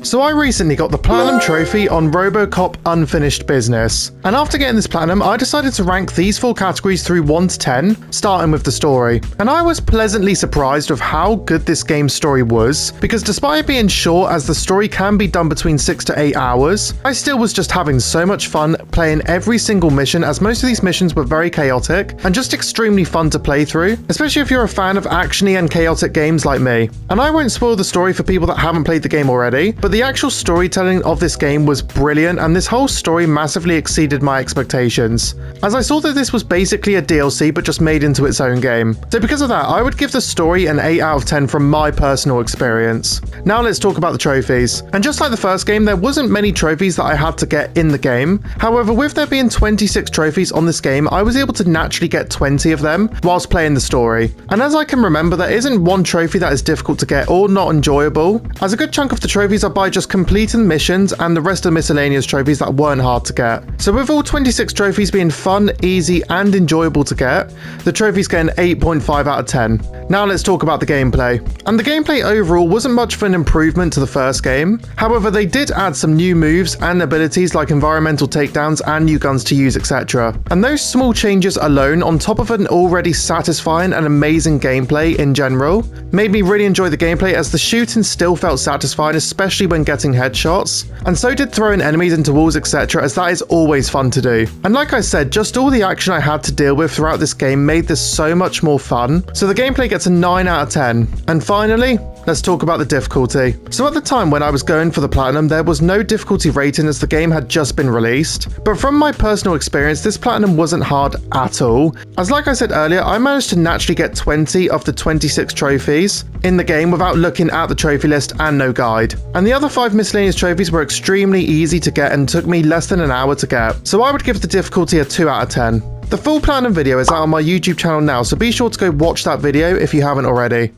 So I recently got the Platinum Trophy on Robocop Unfinished Business, and after getting this Platinum, I decided to rank these 4 categories through 1 to 10, starting with the story. And I was pleasantly surprised with how good this game's story was, because despite it being short as the story can be done between 6 to 8 hours, I still was just having so much fun playing every single mission, as most of these missions were very chaotic and just extremely fun to play through, especially if you're a fan of actiony and chaotic games like me. And I won't spoil the story for people that haven't played the game already, but the actual storytelling of this game was brilliant, and this whole story massively exceeded my expectations, as I saw that this was basically a DLC but just made into its own game. So because of that, I would give the story an 8 out of 10 from my personal experience. Now let's talk about the trophies. And just like the first game, there wasn't many trophies that I had to get in the game. However, with there being 26 trophies on this game, I was able to naturally get 20 of them whilst playing the story. And as I can remember, there isn't one trophy that is difficult to get or not enjoyable, as a good chunk of the trophies are by just completing missions, and the rest are miscellaneous trophies that weren't hard to get. So with all 26 trophies being fun, easy and enjoyable to get, the trophies get an 8.5 out of 10. Now let's talk about the gameplay. And the gameplay overall wasn't much of an improvement to the first game. However, they did add some new moves and abilities like environmental takedowns and new guns to use, etc. And those small changes alone, on top of an already satisfying and amazing gameplay in general, made me really enjoy the gameplay, as the shooting still felt satisfying, especially when getting headshots, and so did throwing enemies into walls, etc., as that is always fun to do. And like I said, just all the action I had to deal with throughout this game made this so much more fun, so the gameplay gets a 9 out of 10. And finally, let's talk about the difficulty. So at the time when I was going for the Platinum, there was no difficulty rating as the game had just been released, but from my personal experience, this Platinum wasn't hard at all, as like I said earlier, I managed to naturally get 20 of the 26 trophies in the game without looking at the trophy list and no guide. And the other 5 miscellaneous trophies were extremely easy to get and took me less than an hour to get, so I would give the difficulty a 2 out of 10. The full Platinum video is out on my YouTube channel now, so be sure to go watch that video if you haven't already.